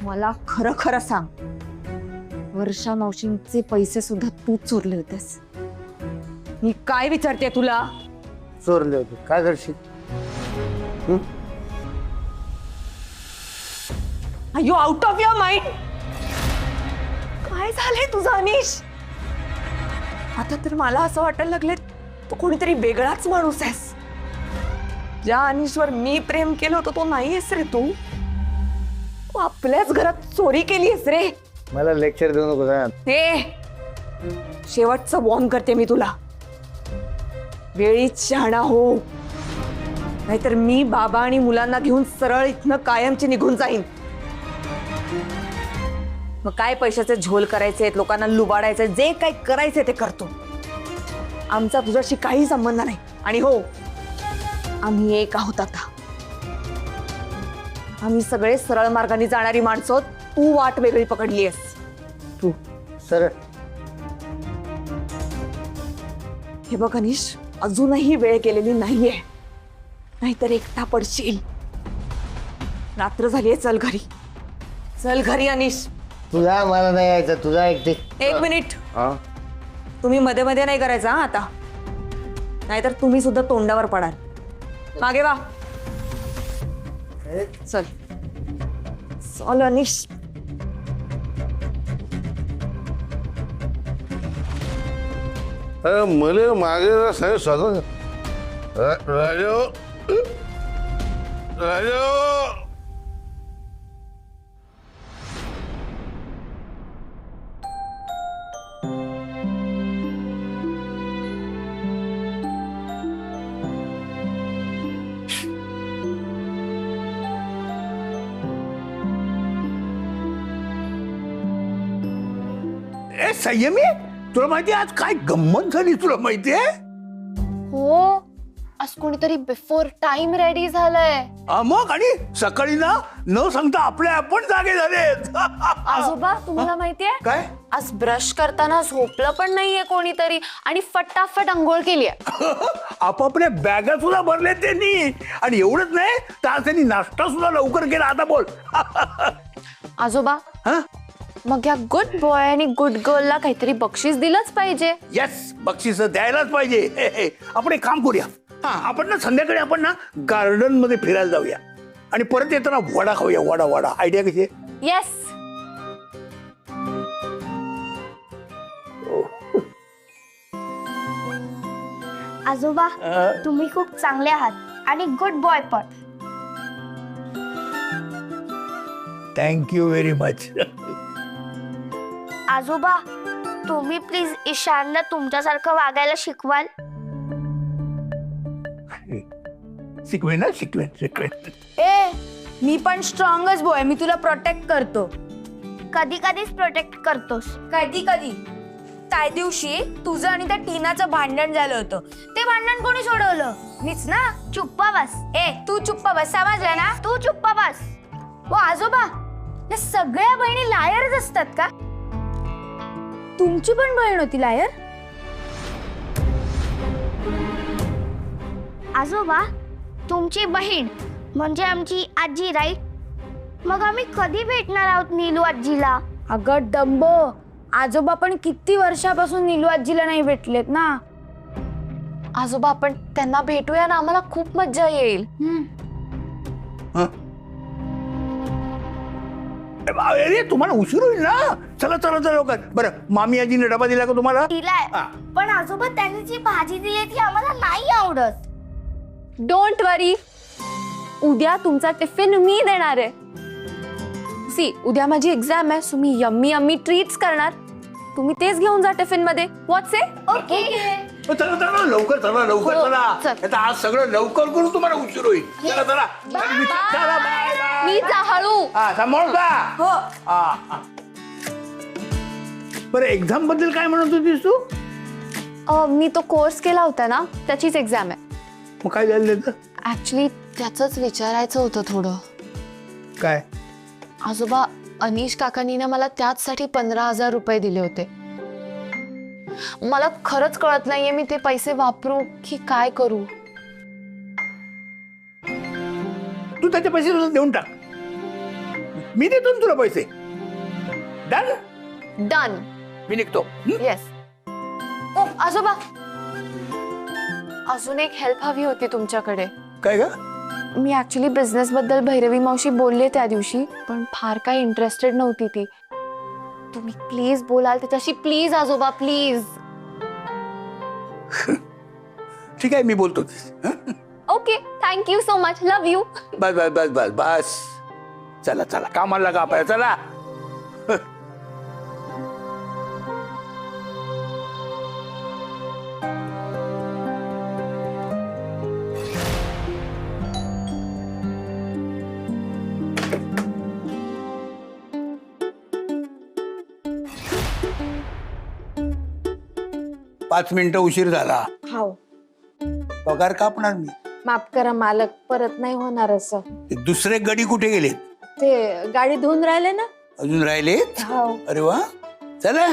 मला खरं खरं सांग, वर्षा मावशींचे पैसे सुद्धा तू चोरले होतेस. मी काय विचारते तुला? चोरले होते, काय करशील? Are you out of your mind? काय झालंय तुझं अनिश? आता तर मला असं वाटायला लागले तू कोणीतरी वेगळाच माणूस आहेस. ज्या अनिशवर मी प्रेम केलं होतं तो नाहीयेस रे तू. तू आपल्याच घरात चोरी केलीस रे. मला लेक्चर देऊ नको ना. हे शेवटचं वॉर्न करते मी तुला. वेळीच शहाणा हो, नाहीतर मी बाबा आणि मुलांना घेऊन सरळ इथनं कायमची निघून जाईन. मग काय पैशाचे झोल करायचे, लोकांना लुबाडायचे, जे काही करायचे ते करतो. आमचा तुझ्याशी काही संबंध नाही. आणि हो, आम्ही एक आहोत आता. आम्ही सगळे सरळ मार्गाने जाणारी माणसं. तू वाट वेगळी पकडली आहेस. तू सरळ. हे बघ अनिश, अजूनही वेळ गेलेली नाहीये, नाहीतर एकटा पडशील. रात्र झालीये, चल घरी. चल घरी अनिश. तुला मला नाही यायचं, तुला एकटे. एक मिनिट, तुम्ही मध्ये मध्ये नाही करायचा आता, नाहीतर तुम्ही सुद्धा तोंडावर पडाल. मागे वा. चल चल अनिश. मला मागे स्वतः राजो राजो. ए संयमी, तुला माहिती आज काय गंमत झाली? तुला माहितीये? हो, आज कोणीतरी बिफोर टाइम रेडी झालंय. मग आणि सकाळी ना न सांगता आपले आपण जागे झालेत. आजोबा, तुम्हाला माहितीये काय? आज ब्रश करताना झोपलं पण नाहीये कोणीतरी आणि फटाफट अंघोळ केलीये. आपापल्या बॅगा सुद्धा भरले त्यांनी. आणि एवढंच नाही तर आज त्यांनी नाश्ता सुद्धा लवकर केला. आता बोल. आजोबा, हा? मग या गुड बॉय आणि गुड गर्लला काहीतरी बक्षीस दिलंच पाहिजे. येस, बक्षीस द्यायलाच पाहिजे. आपण एक काम करूया. हा, आपण ना संध्याकाळी आपण ना गार्डन मध्ये फिरायला जाऊया आणि परत येताना वडा खाऊया. वडा वडा आयडिया कशी आहे? येस. आजोबा, तुम्ही खूप चांगले आहात आणि गुड बॉय पण. Thank you very much. आजोबा, तुम्ही प्लीज ईशानला तुमच्यासारखं वागायला शिकवाल. शिकवेन ना, शिकवेन शिकवेन. ए, मी पण स्ट्रॉंगच बॉय. मी तुला प्रोटेक्ट करतो. कधी कधीच प्रोटेक्ट करतोस. कधी कधी. त्या दिवशी तुझं आणि त्या टीनाचं भांडण झालं होतं. ते भांडण कोणी सोडवलं? मीच ना. चुप्प बस. ए, तू चुप्प बस. समजलं ना? तू चुप्प बस. ओ आजोबा, या सगळ्या बहिणी लायरच असतात का? तुमची पण बहीण होती लायर? आजोबा, तुमची बहीण म्हणजे आमची आजी, राईट? मग आम्ही कधी भेटणार आहोत नीलू आजीला? अगं डंबो, आजोबा पण किती वर्षापासून नीलू आजीला नाही भेटलेत ना. आजोबा, आपण त्यांना भेटूया ना, आम्हाला खूप मज्जा येईल. अरे तुम्हाला उशीर होईल ना. चला चला चला लवकर. बरं, मामी आजीने डबा दिला का तुम्हाला? दिलाय. हा. पण आजोबा, त्यांनी जी भाजी दिली ती आम्हाला नाही आवडत. डोंट वरी, उद्या तुमचा टिफिन मी देणार आहे. सी, उद्या माझी एक्झाम आहे, सो मी यम्मी यम्मी ट्रीट्स करणार. तुम्ही तेच घेऊन जा टिफिन मध्ये. व्हॉट्स इट? ओके. चला चला लवकर, चला लवकर, हो, चला. चल. आता आज सगळं लवकर करून तुम्हाला उशीर होईल. चला चला. चला, बाय बाय. मी जा हळू. हा, सांभाळून जा. हो. हा. बरं, एक्झाम बद्दल काय म्हणत होतीस तू? मी तो कोर्स केला होता ना, त्याचीच एक्झाम आहे. मग काय झालं त्याचं? ऍक्च्युली त्याचंच विचारायचं होतं थोडं. काय? आजोबा, अनिश काकांनी ना मला त्याचसाठी 15,000 रुपये दिले होते. मला खरंच कळत नाहीये मी ते पैसे वापरू की काय करू. तू त्याचे पैसे तुला देऊन टाक. मी देतो ना तुला पैसे. डन. डन. मी निघतो. येस. ओ आजोबा, अजून एक हेल्प हवी होती तुमच्याकडे. काय ग? मी ऍक्च्युली बिझनेस बद्दल भैरवी मावशी बोलले त्या दिवशी, पण फार काही इंटरेस्टेड नव्हती ती. तुम्ही प्लीज बोलाल त्याच्याशी, प्लीज आजोबा, प्लीज. ठीक आहे, मी बोलतो. Okay, thank you so much, love you. बस बस बस बस बस. चला चला, कामाला लागा आपल्या. चला. पाच मिनिटं उशीर झाला. हाव. पगार कापणार मी. माफ करा मालक, परत नाही होणार असं. ते दुसरे गडी कुठे गेले? ते गाडी धुवून राहिले ना. अजून राहिलेत? हाव. अरे वा, चला.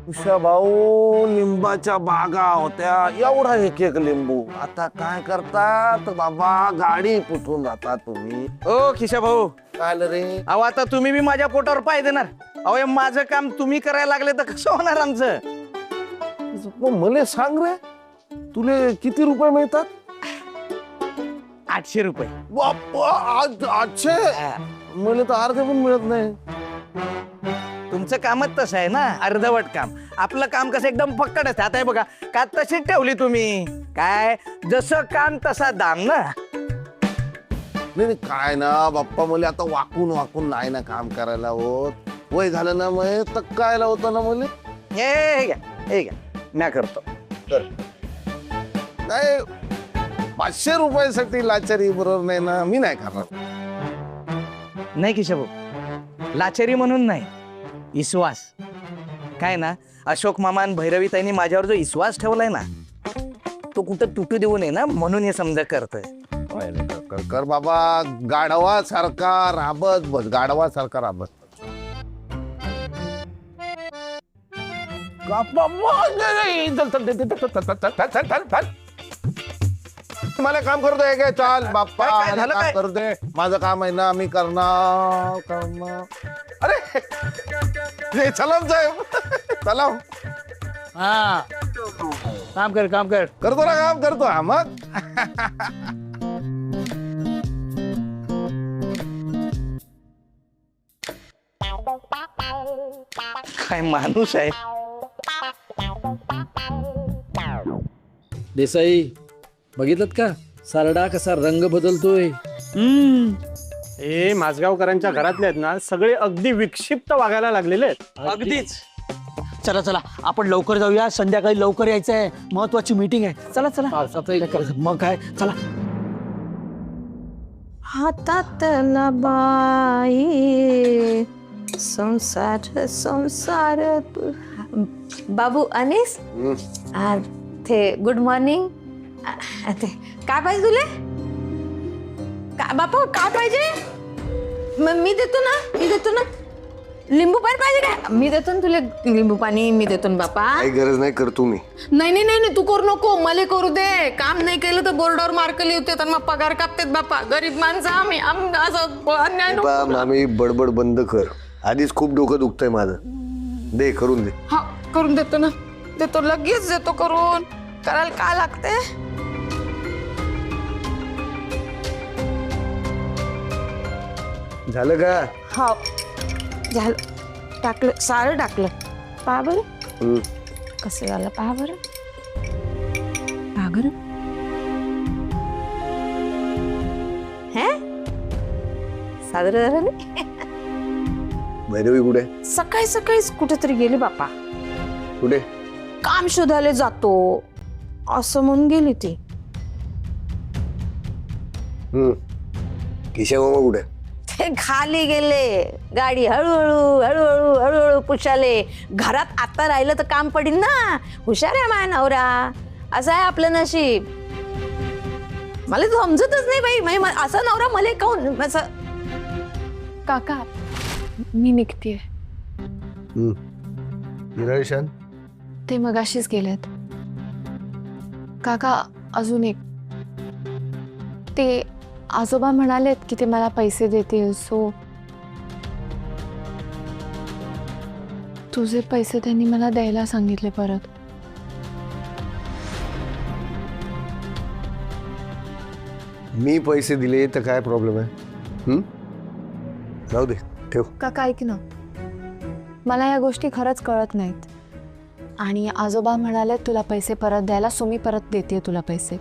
उषा भाऊ, लिंबाच्या बागा होत्या, एवढा एक एक लिंबू. आता काय करतात बाबा, गाडी कुठून जातात तुम्ही? ओ खिशा भाऊ, काय आलं रे? अहो आता तुम्ही बी माझ्या पोटावर पाय देणार. अहो हे माझं काम तुम्ही करायला लागले तर कसं होणार आमचं? मग मला सांग रे, तुले किती रुपये मिळतात? 800 रुपये. बाप्पा, आज 800? मला तर अर्धे पण मिळत नाही. तुमचं कामच तसं आहे ना, अर्धवट काम. आपलं काम कसं एकदम फक्कड असतं. आता हे बघा, का तशीच ठेवली तुम्ही. काय जसं काम तसा दाम ना. नाही काय ना बाप्पा, मला आता वाकून वाकून नाही ना काम करायला होत. वय झालं ना, मग तर कायला होतं ना मला. हे घ्या, हे घ्या, म्या करतो. काय 500 रुपयासाठी लाचारी बरोबर नाही ना, मी नाही करणार. नाही खिशा भाऊ, लाचेरी म्हणून नाही, विश्वास. काय ना, अशोक मामा आणि भैरवी ताईंनी माझ्यावर जो विश्वास ठेवलाय ना, तो कुठं तुटू देऊ नये ना, म्हणून हे समजा करतोय. कर कर बाबा, गाढवा सारखा राबत बस, गाढवा सारखा राबत. मला काम करू दे काय? चाल बाप्पा, काय मला झालं काम काय? करू दे. माझं काम आहे ना, मी करणार. अरे हे सलाम साहेब, सलाम. हा, काम कर, काम कर. करतो ना काम, करतो. हा मग काय माणूस आहे. देसाई, बघितलं का सारडा कसा रंग बदलतोय? हे माझगावकरांच्या घरातले आहेत ना, सगळे अगदी विक्षिप्त वागायला लागलेले आहेत. अगदीच. चला चला, आपण लवकर जाऊया, संध्याकाळी लवकर यायचं आहे, महत्वाची मीटिंग आहे. चला चला. मग काय, चला. हातात बाई, संसार संसार. बाबू अनिस, ते गुड मॉर्निंग. ते काय पाहिजे तुले? बापा काय पाहिजे? मी देतो ना. लिंबू पाणी पाहिजे काय? मी देतो ना तुला लिंबू पाणी, मी देतो ना बापा. काही गरज नाही, करतो मी. नाही तू करू नको, मला करू दे. काम नाही केलं तर बोर्डावर मार्क लिहते, तर मग पगार कापतेत बापा. गरीब माणसं आम्ही, असं अन्याय नको. मामी बडबड बंद कर, आधीच खूप डोकं दुखतंय माझं. दे, करून दे. हा, करून देतो ना, देतो, लगेच देतो करून. करायला काय लागते? झालं का? हा झालं, टाकलं, सारं टाकलं. पहा बरं कसं झालं, पहा बरं. हे सादर झालं नाही. भैरवी कुठे? सकाळीच कुठेतरी गेली बापा. कुठे? काम शोधायला जातो असं म्हणून गेली ती. किशा मामा कुठे? ते खाली गेले. गाडी हळूहळू पुशाले. घरात आता राहिलं तर काम पडीन ना. हुशार आहे माझा नवरा, असं आहे आपलं नशीब. मला समजतच नाही बाई, असा नवरा मला काऊन असं. काका, मी निघतीये. हिरायशन ते मगाशीच गेलेत. काका, अजून एक ते आजोबा म्हणालेत की ते मला पैसे देतील, सो तुझे पैसे त्यांनी मला द्यायला सांगितले परत. मी पैसे दिले तर काय प्रॉब्लेम आहे? जाऊ दे, ठेव. काका ऐक ना, मला या गोष्टी खरंच कळत नाहीत आणि आजोबा म्हणाले तुला पैसे परत द्यायला, सो मी परत देते तुला पैसे,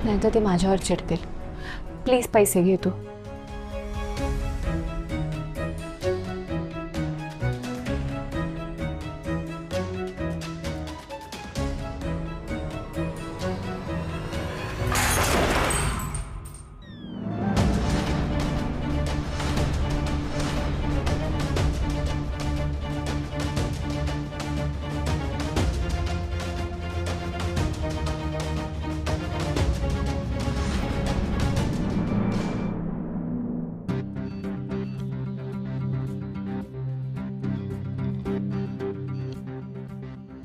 नाहीतर ते माझ्यावर चिडतील. प्लीज पैसे घे तू.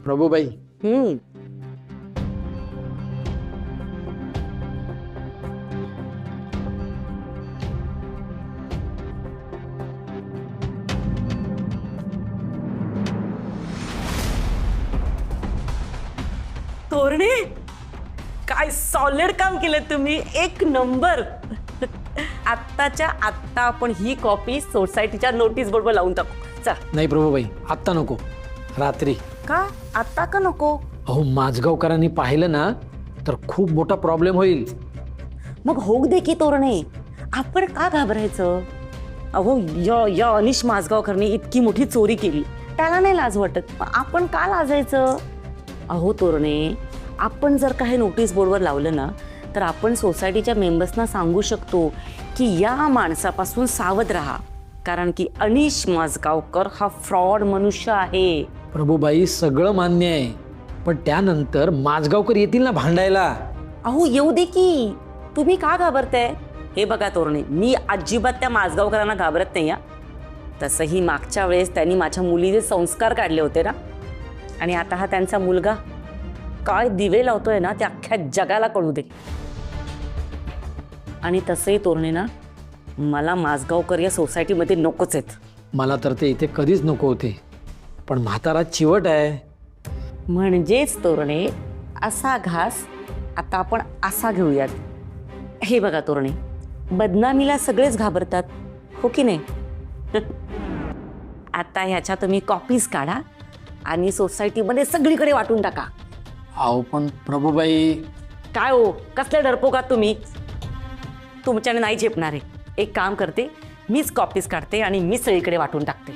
प्रभूबाई, तोरणे, काय सॉलिड काम केलं तुम्ही, एक नंबर. आत्ताच्या आत्ता आपण ही कॉपी सोसायटीच्या नोटीस बोर्डवर लावून टाकू. चल. नाही प्रभूबाई, आत्ता नको, रात्री. का आत्ता का नको? अहो माझगावकरांनी पाहिलं ना तर खूप मोठा प्रॉब्लेम होईल. मग होऊ दे की तोरणे, आपण का घाबरायचं? अहो या अनिश माझगावकरने इतकी मोठी चोरी केली, त्याला नाही लाज वाटत, आपण का लाजायचं? अहो तोरणे, आपण जर काही नोटीस बोर्डवर लावलं ना तर आपण सोसायटीच्या मेंबर्सना सांगू शकतो की या माणसापासून सावध राहा, कारण की अनिश माझगावकर हा फ्रॉड मनुष्य आहे. प्रभूबाई सगळं मान्य आहे, पण त्यानंतर माझगावकर येतील ना भांडायला. अहो येऊ दे की, तुम्ही का घाबरताय? हे बघा तोरणे, मी अजिबात त्या माझगावकरांना घाबरत नाही. तसंही मागच्या वेळेस त्यांनी माझ्या मुलीचे संस्कार काढले होते ना, आणि आता हा त्यांचा मुलगा काय दिवे लावतोय ना ते अख्ख्या जगाला कळू दे. आणि तसंही तोरणे ना, मला माझगावकर या सोसायटीमध्ये नकोच आहेत. मला तर ते इथे कधीच नको होते, पण म्हातारा चिवट आहे. म्हणजेच तोरणे, असा घास आता आपण असा घेऊयात. हे बघा तोरणे, बदनामीला सगळेच घाबरतात, हो की नाही? आता ह्याच्या तुम्ही कॉपीज काढा आणि सोसायटीमध्ये सगळीकडे वाटून टाका. अहो पण प्रभूबाई. काय हो, कसले डरपोक आहात तुम्ही? तुमच्याने नाही झेपणार आहे. एक काम करते, मीच कॉपीज काढते आणि मीच सगळीकडे वाटून टाकते.